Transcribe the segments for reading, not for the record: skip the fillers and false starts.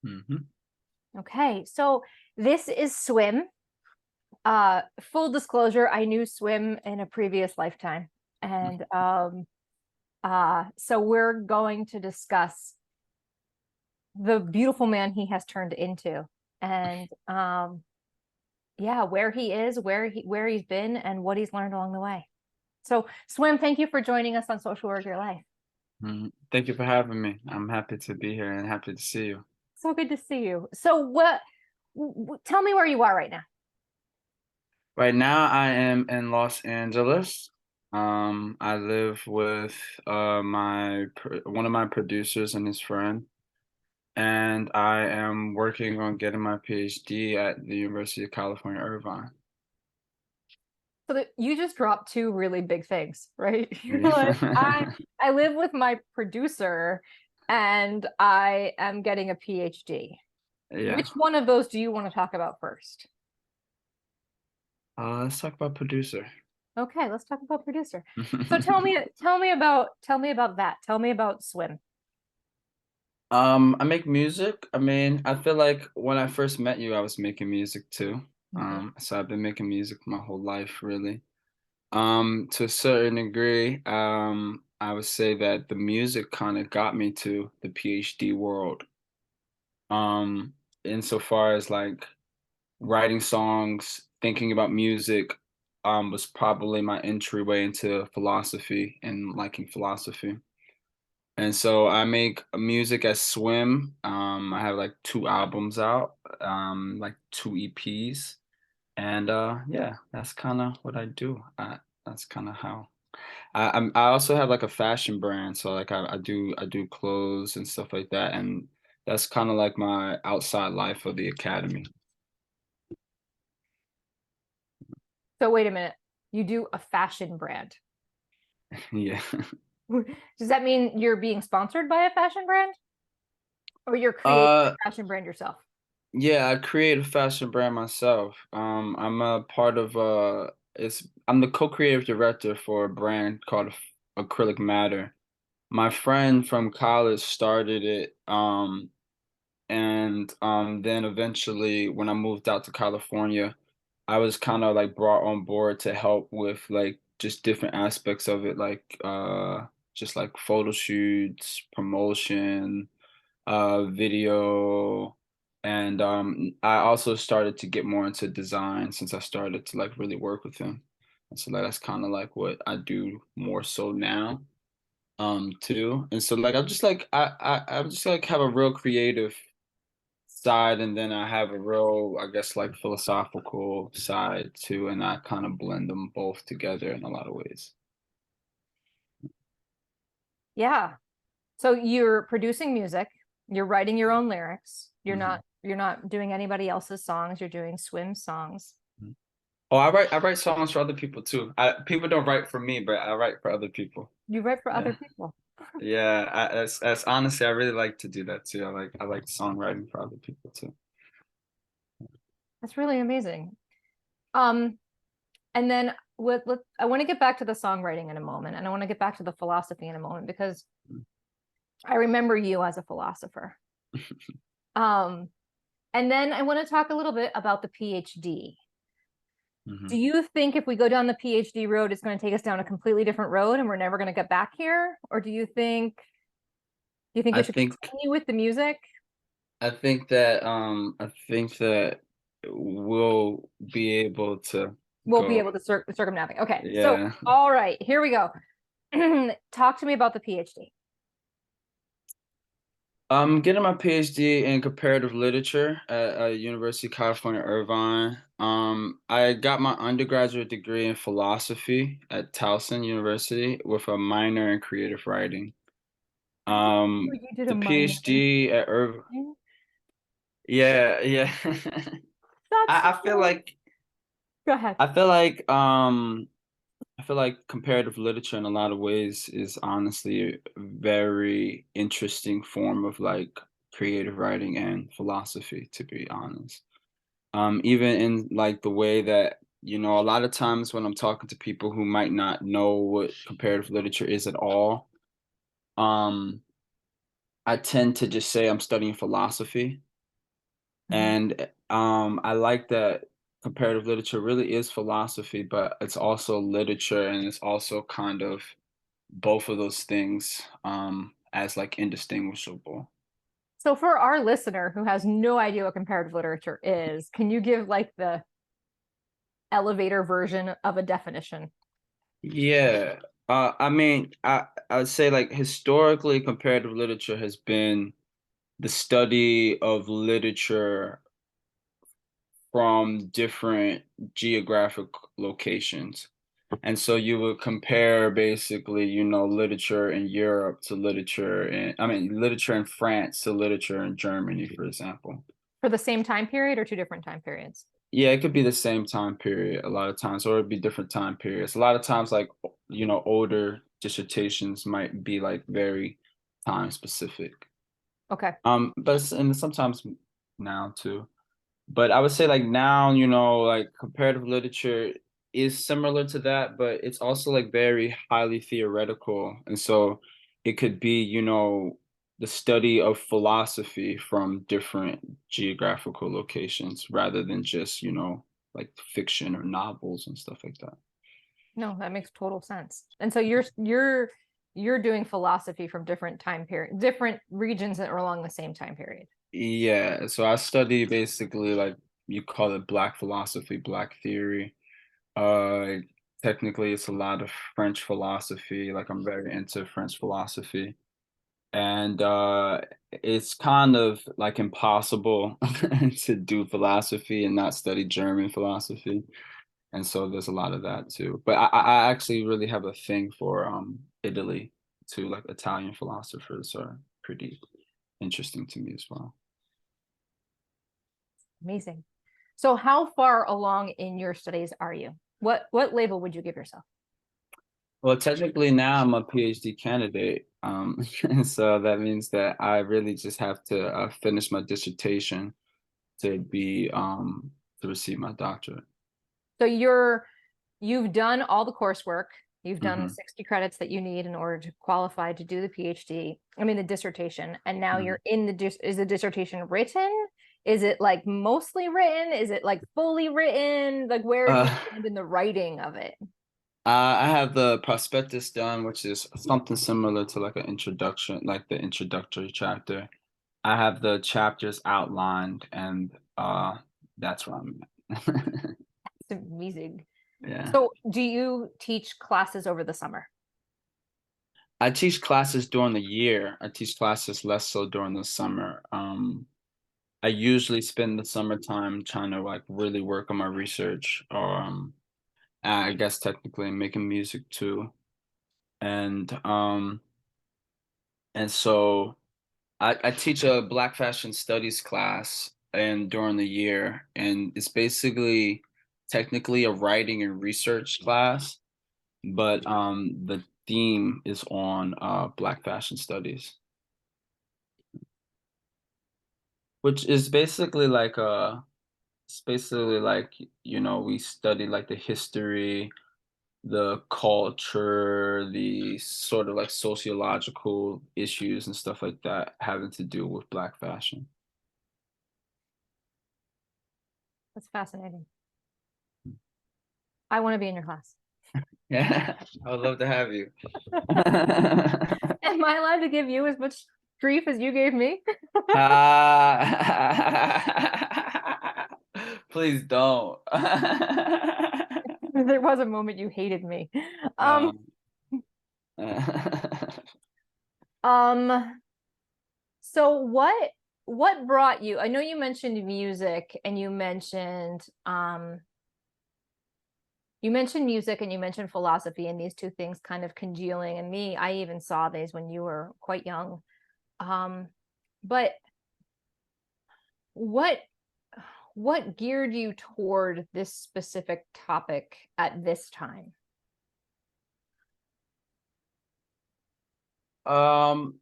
Hmm. Okay, so this is swim. Full disclosure, I knew swim in a previous lifetime. And so we're going to discuss the beautiful man he has turned into and yeah, where he is, where he's been and what he's learned along the way. So Swim, thank you for joining us on Social Work Your Life. Thank you for having me. I'm happy to be here and happy to see you. So good to see you. So tell me where you are right now. Right now, I am in Los Angeles. I live with one of my producers and his friend, and I am working on getting my PhD at the University of California, Irvine. So that you just dropped two really big things, right? You're like, I Yeah. I live with my producer and I am getting a PhD. Yeah. Which one of those do you want to talk about first? Let's talk about producer. Okay, let's talk about producer. So tell me about that. Tell me about Swim. I make music. I mean, I feel like when I first met you, I was making music too. Mhm. So I've been making music my whole life, really. To a certain degree, I would say that the music kind of got me to the PhD world. Um, Insofar as like writing songs, thinking about music, was probably my entryway into philosophy and liking philosophy. And so I make music as Swim. I have like two albums out, like two EPs. And yeah, that's kind of what I do. That's kind of how I also have like a fashion brand, so like I do clothes and stuff like that, and that's kind of like my outside life of the academy. So wait a minute. You do a fashion brand. Yeah. Does that mean you're being sponsored by a fashion brand or you're creating Uh a fashion brand yourself? yeah, I create a fashion brand myself. I'm a part of it's I'm the co-creative director for a brand called Acrylic Matter. My friend from college started it. And then eventually when I moved out to California, I was kind of like brought on board to help with like just different aspects of it, like just like photo shoots, promotion, video. And I also started to get more into design since I started to like really work with him. And so like, that's kind of like what I do more so now too. And so like I'm just like I'm just like have a real creative side, and then I have a real, I guess, like philosophical side too, and I kind of blend them both together in a lot of ways. Yeah. So you're producing music, you're writing your own lyrics. You're Hmm. not doing anybody else's songs, you're doing Swim songs. Oh, I write songs for other people too. People don't write for me, but I write for other people. You write for other Yeah, people. yeah. As honestly, I really like to do that too. I like songwriting for other people too. That's really amazing. Um, and then I want to get back to the songwriting in a moment, and I want to get back to the philosophy in a moment because I remember you as a philosopher. Um, and then I want to talk a little bit about the PhD. Do Hmm. you think if we go down the PhD road, it's going to take us down a completely different road and we're never going to get back here? Or do you think we I should think continue with the music? I think that we'll be able to We'll be go. able to circumnavigate. Okay, so Yeah. all right, here we go. Talk to me about the PhD. I'm getting my PhD in comparative literature at University of California, Irvine. I got my undergraduate degree in philosophy at Towson University with a minor in creative writing. I didn't know you did a The minor in PhD at Irvine, writing. yeah, yeah. That's I feel so. like Go ahead. I feel like I feel like comparative literature in a lot of ways is honestly a very interesting form of like creative writing and philosophy, to be honest. Even in like the way that, a lot of times when I'm talking to people who might not know what comparative literature is at all, um, I tend to just say I'm studying philosophy. Mhm. And I like that comparative literature really is philosophy, but it's also literature, and it's also kind of both of those things as like indistinguishable. So for our listener who has no idea what comparative literature is, can you give like the elevator version of a definition? Yeah. I mean, I'd say like historically, comparative literature has been the study of literature from different geographic locations. And so you would compare basically, literature in Europe to literature literature in France to literature in Germany, for example. For the same time period or two different time periods? Yeah, it could be the same time period a lot of times, or it'd be different time periods. A lot of times, like, older dissertations might be like very time specific. Okay. And sometimes now too. But I would say like now, like comparative literature is similar to that, but it's also like very highly theoretical. And so it could be, the study of philosophy from different geographical locations rather than just, like fiction or novels and stuff like that. No, that makes total sense. And so you're doing philosophy from different time period, different regions that are along the same time period. Yeah, so I study basically like you call it black philosophy, black theory. Uh, Technically, it's a lot of French philosophy. Like I'm very into French philosophy, and it's kind of like impossible to do philosophy and not study German philosophy. And so there's a lot of that too. But I actually really have a thing for Italy too. Like Italian philosophers are pretty interesting to me as well. Amazing. So how far along in your studies are you? What label would you give yourself? Well, technically now I'm a PhD candidate. And so that means that I really just have to finish my dissertation to be to receive my doctorate. So you've done all the coursework. You've done the Hmm. 60 credits that you need in order to qualify to do the PhD. I mean the dissertation. And now Hmm. you're in is the dissertation written? Is it like mostly written? Is it like fully written? Like where do you Uh, stand in the writing of it? I have the prospectus done, which is something similar to like an introduction, like the introductory chapter. I have the chapters outlined, and that's where I'm at. It's amazing. Yeah. So do you teach classes over the summer? I teach classes during the year. I teach classes less so during the summer. I usually spend the summertime trying to like really work on my research, I guess technically making music too. And so I teach a Black fashion studies class and during the year, and it's basically technically a writing and research class, but the theme is on Black fashion studies, which is basically like it's basically like we study like the history, the culture, the sort of like sociological issues and stuff like that having to do with Black fashion. That's fascinating. I want to be in your class. Yeah, I would love to have you. Am I allowed to give you as much grief as you gave me? Please don't. There was a moment you hated me. Um, Um, um, so what brought you? I know you mentioned music and you mentioned music and you mentioned philosophy and these two things kind of congealing. And me, I even saw these when you were quite young. Um, but what what geared you toward this specific topic at this time?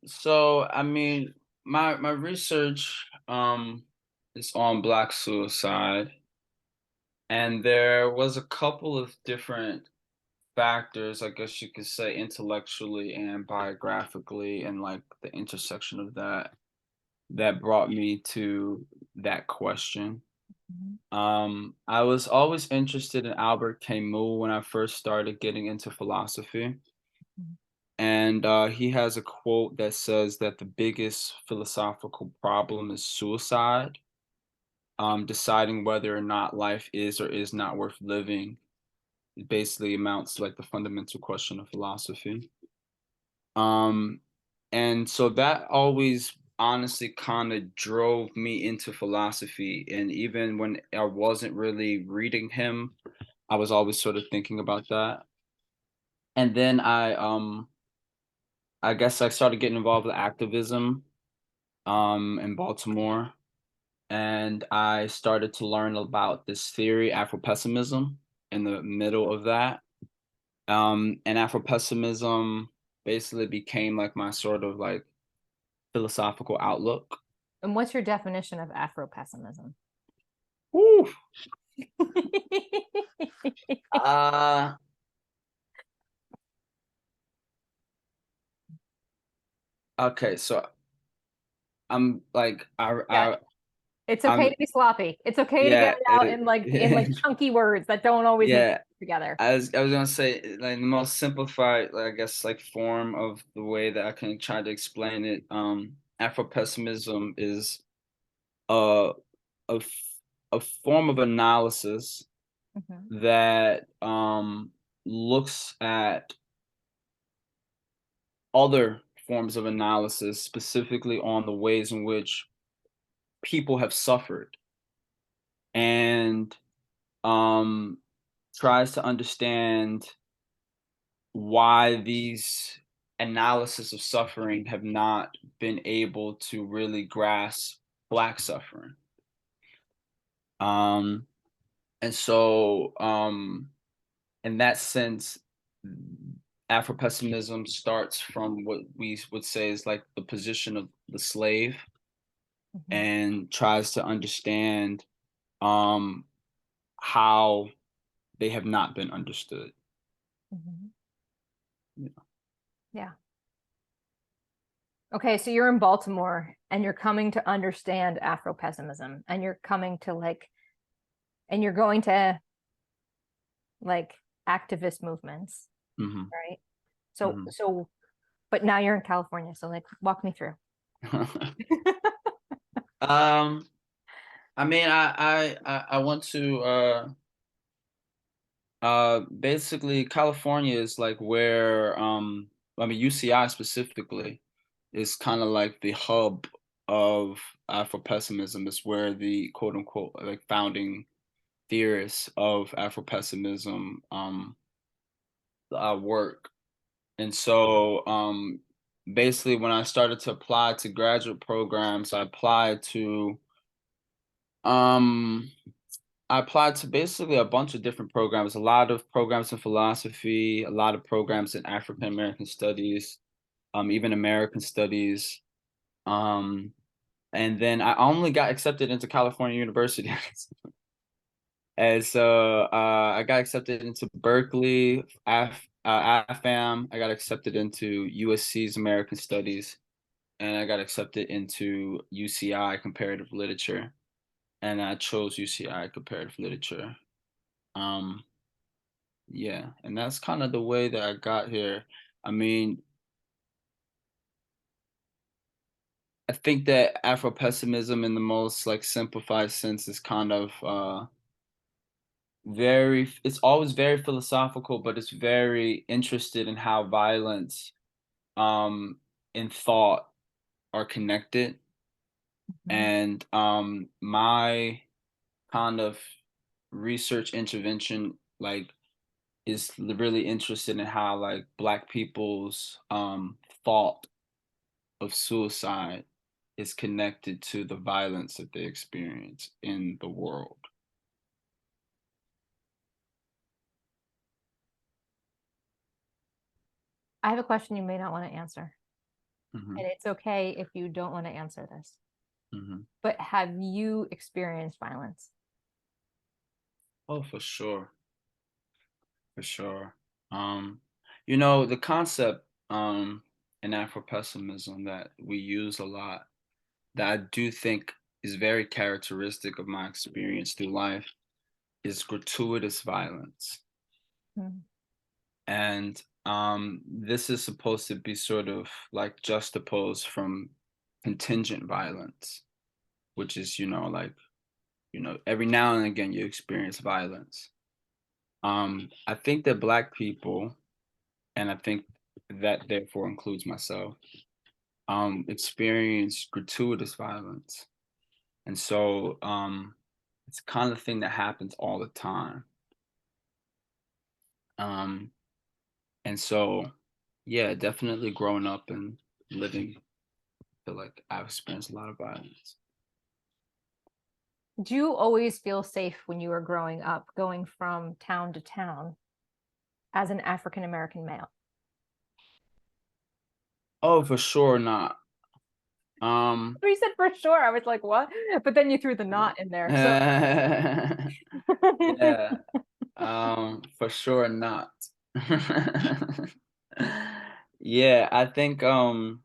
so I mean, my research is on Black suicide, and there was a couple of different factors, I guess you could say, intellectually and biographically, and like the intersection of that. that brought me to that question. Mhm, I was always interested in Albert Camus when I first started getting into philosophy. mhm. And he has a quote that says that the biggest philosophical problem is suicide, deciding whether or not life is or is not worth living. It basically amounts to like the fundamental question of philosophy. Um, and so that always honestly kind of drove me into philosophy. And even when I wasn't really reading him, I was always sort of thinking about that. And then I guess I started getting involved with activism in Baltimore, and I started to learn about this theory, Afropessimism, in the middle of that. And Afropessimism basically became like my sort of like philosophical outlook. And what's your definition of Afro-pessimism? Woo. Uh, okay, so I'm like Yeah, it's okay I'm to be sloppy. It's okay to get yeah it out in like chunky words that don't always make yeah. sense together. I was gonna say like the most simplified, like, I guess, like form of the way that I can try to explain it. Afro pessimism is a a f- a form of analysis Mhm, that looks at other forms of analysis, specifically on the ways in which people have suffered, and um, tries to understand why these analysis of suffering have not been able to really grasp black suffering. Um, and so, in that sense, Afro-pessimism starts from what we would say is like the position of the slave, mhm, and tries to understand um, how they have not been understood. mhm. Yeah. Yeah. Okay, so you're in Baltimore and you're coming to understand Afro-pessimism and you're coming to like and you're going to like activist movements, Hmm. right? So Hmm. so but now you're in California, so like walk me through. um, I mean, I want to basically California is like where I mean UCI specifically is kind of like the hub of Afro-pessimism. Is where the quote unquote like founding theorists of Afro-pessimism work. And so basically when I started to apply to graduate programs, um I applied to basically a bunch of different programs, a lot of programs in philosophy, a lot of programs in African American studies, even American studies. Um, and then I only got accepted into California University. And so I got accepted into Berkeley, AFAM. I got accepted into USC's American Studies, and I got accepted into UCI Comparative Literature. And I chose UCI Comparative Literature. Um, Yeah, and that's kind of the way that I got here. I mean, I think that Afro-pessimism in the most like simplified sense is kind of it's always very philosophical, but it's very interested in how violence um and thought are connected. Mhm, And my kind of research intervention like is really interested in how like black people's thought of suicide is connected to the violence that they experience in the world. I have a question you may not want to answer, Hmm. and it's okay if you don't want to answer this. Hmm. But have you experienced violence? Oh, for sure, for sure. Um, the concept in Afro-pessimism that we use a lot that I do think is very characteristic of my experience through life is gratuitous violence. Mm. And this is supposed to be sort of like juxtaposed from contingent violence, which is, like, every now and again you experience violence. I think that Black people, and I think that therefore includes myself, experience gratuitous violence. And so it's the kind of thing that happens all the time. Um, and so, yeah, definitely growing up and living, I feel like I've experienced a lot of violence. Do you always feel safe when you were growing up, going from town to town as an African American male? Oh, for sure not. Um, You said for sure. I was like, what? But then you threw the not in there. So yeah, for sure not. Yeah, I think do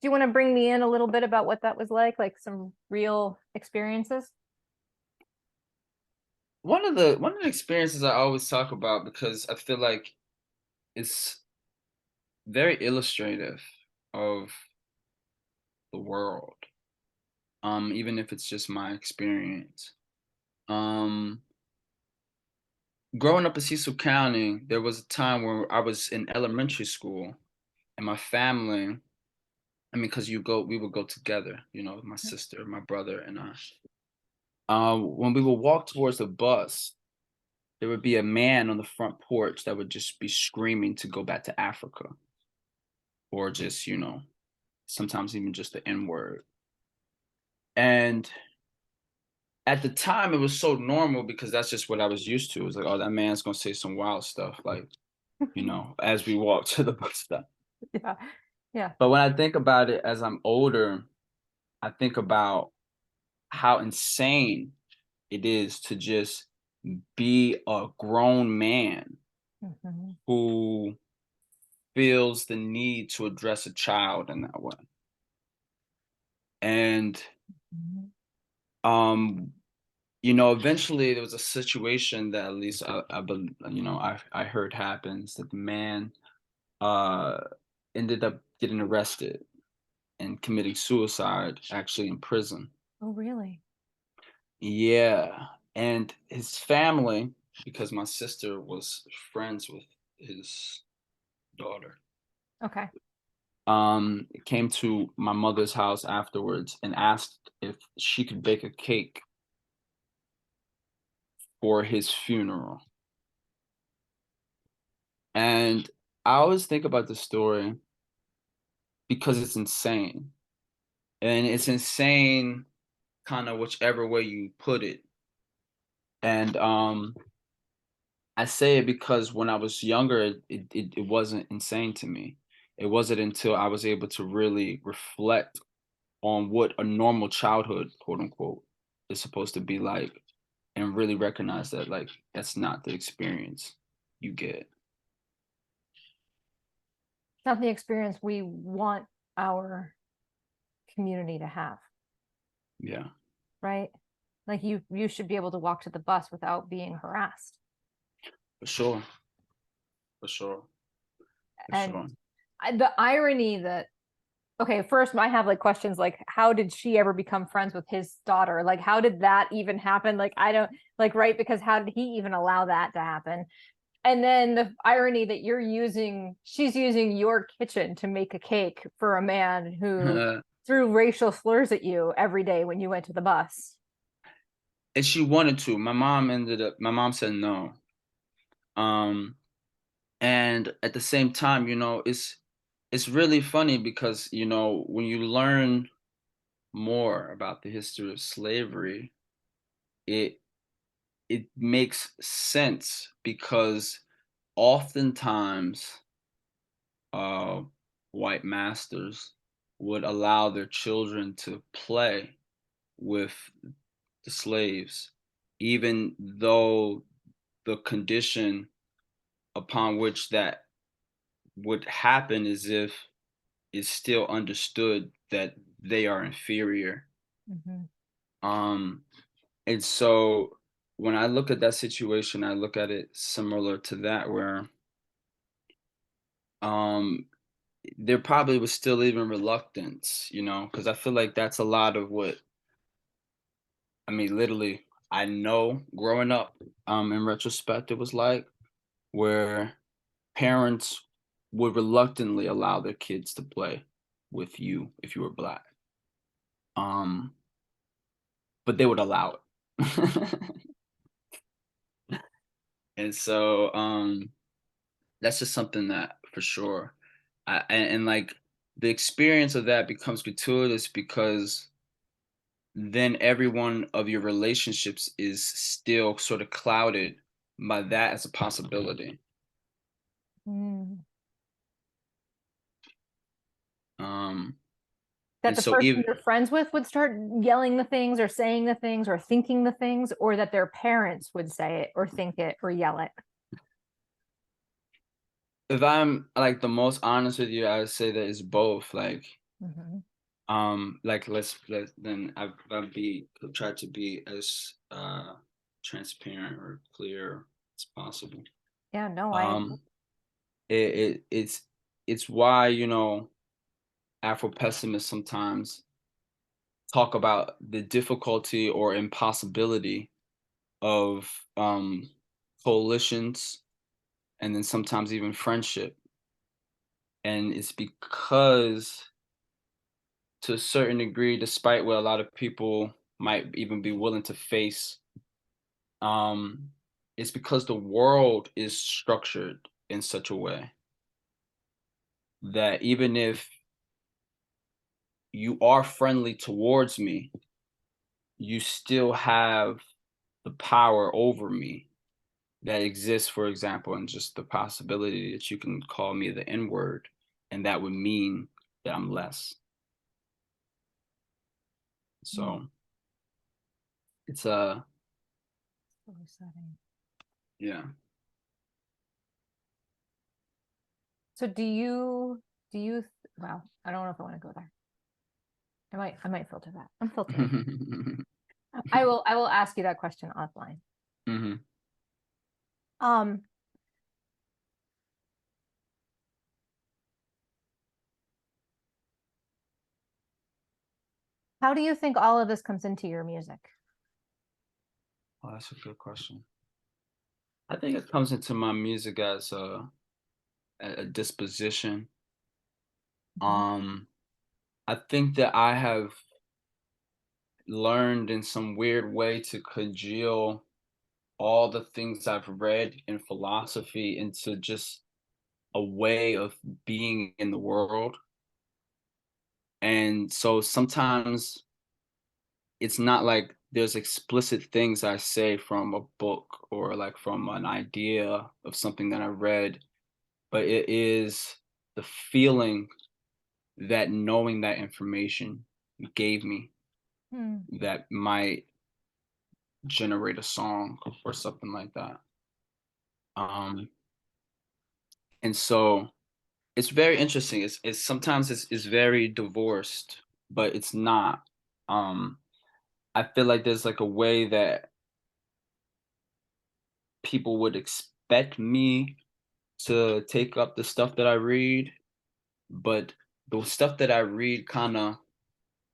you want to bring me in a little bit about what that was like some real experiences? one of the experiences I always talk about because I feel like it's very illustrative of the world. Even if it's just my experience. Um, Growing up in Cecil County, there was a time where I was in elementary school and my family, I mean, because we would go together, my sister, my brother, and I. When we would walk towards the bus, there would be a man on the front porch that would just be screaming to go back to Africa, or just, sometimes even just the N word. And at the time, it was so normal because that's just what I was used to. It was like, oh, that man's gonna say some wild stuff, like, as we walk to the bus stop. Yeah. Yeah. But when I think about it as I'm older, I think about how insane it is to just be a grown man Mhm. who feels the need to address a child in that way. And Mhm. um, eventually there was a situation that at least I heard happens that the man uh ended up getting arrested and committing suicide actually in prison. Oh, really? Yeah. And his family, because my sister was friends with his daughter, Okay. came to my mother's house afterwards and asked if she could bake a cake for his funeral. And I always think about the story because it's insane. And it's insane kind of whichever way you put it. And I say it because when I was younger, it wasn't insane to me. It wasn't until I was able to really reflect on what a normal childhood, quote unquote, is supposed to be like, and really recognize that like that's not the experience you get. Not the experience we want our community to have, Yeah, right? Like you should be able to walk to the bus without being harassed. for sure, for sure, for And sure. the irony that okay, first I have like questions like how did she ever become friends with his daughter? Like how did that even happen? Like I don't like right because how did he even allow that to happen? And then the irony that she's using your kitchen to make a cake for a man who And threw racial slurs at you every day when you went to the bus. she wanted to. My mom said no. Um, and at the same time, it's really funny because when you learn more about the history of slavery, it it makes sense because oftentimes uh white masters would allow their children to play with the slaves, even though the condition upon which that would happen is if it's still understood that they are inferior. Mhm. Um, and so when I look at that situation, I look at it similar to that, where um, there probably was still even reluctance, because I feel like that's a lot of what I mean, literally, I know growing up, in retrospect, it was like where parents would reluctantly allow their kids to play with you if you were black. Um, but they would allow it. And so that's just something that for sure. And like the experience of that becomes gratuitous because then every one of your relationships is still sort of clouded by that as a possibility. Mm. Um, That and the so person even you're friends with would start yelling the things or saying the things or thinking the things, or that their parents would say it or think it or yell it. if I'm like the most honest with you, I would say that it's both. Mhm. Like let's then I'll be try to be as transparent or clear as possible. Yeah, no, I Um, it's why Afro pessimists sometimes talk about the difficulty or impossibility of coalitions and then sometimes even friendship. And it's because, to a certain degree, despite what a lot of people might even be willing to face, um, it's because the world is structured in such a way that even if you are friendly towards me, you still have the power over me that exists, for example, in just the possibility that you can call me the N word, and that would mean that I'm less. Mm. So it's a So upsetting. yeah. So do you well, I don't know if I want to go there. I might filter that. I'm filtering. I will ask you that question offline. Hmm. Um, how do you think all of this comes into your music? Oh, that's a good question. I think it comes into my music as a disposition. Mhm. Um, I think that I have learned in some weird way to congeal all the things I've read in philosophy into just a way of being in the world. And so sometimes it's not like there's explicit things I say from a book or like from an idea of something that I read, but it is the feeling that knowing that information gave me Hmm. that might generate a song or something like that. Um, and so it's very interesting. It's sometimes it's very divorced, but it's not. Um, I feel like there's like a way that people would expect me to take up the stuff that I read, but the stuff that I read kind of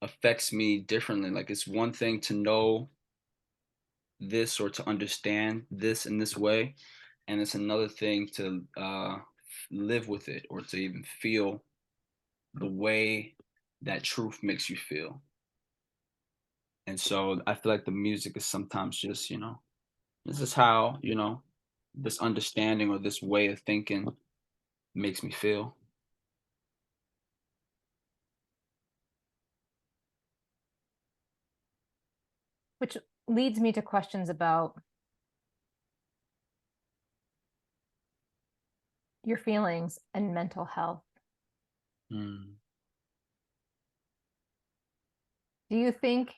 affects me differently. Like it's one thing to know this or to understand this in this way, and it's another thing to live with it or to even feel the way that truth makes you feel. And so I feel like the music is sometimes just, this is how, this understanding or this way of thinking makes me feel. Which leads me to questions about your feelings and mental health. Mm, Do you think,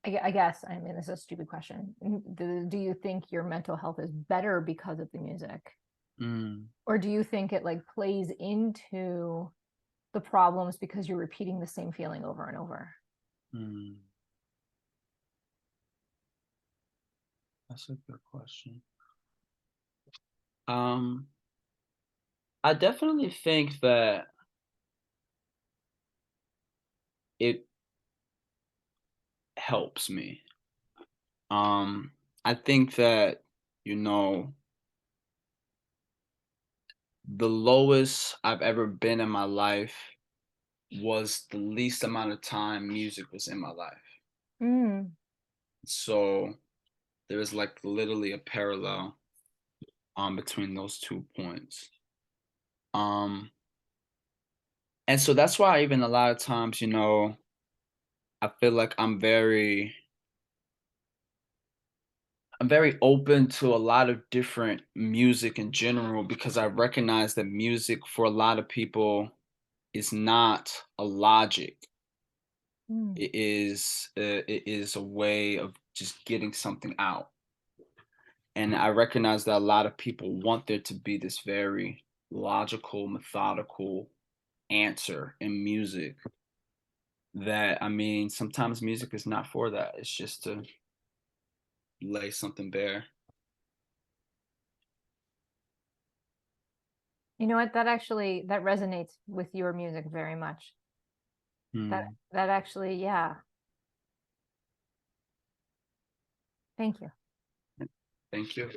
I guess, I mean, this is a stupid question. Do you think your mental health is better because of the music? mm, Or do you think it like plays into the problems because you're repeating the same feeling over and over? Hmm. That's a good question. Um, I definitely think that it helps me. Um, I think that, you know, the lowest I've ever been in my life was the least amount of time music was in my life. Mm. So there is like literally a parallel between those 2 points. Um, and so that's why even a lot of times, you know, I feel like I'm very open to a lot of different music in general because I recognize that music for a lot of people is not a logic. Mm. It is a way of just getting something out. And I recognize that a lot of people want there to be this very logical, methodical answer in music that, I mean, sometimes music is not for that. It's just to lay something bare. You know what? That actually that resonates with your music very much. That Hmm. that actually, yeah. Thank you. Thank you.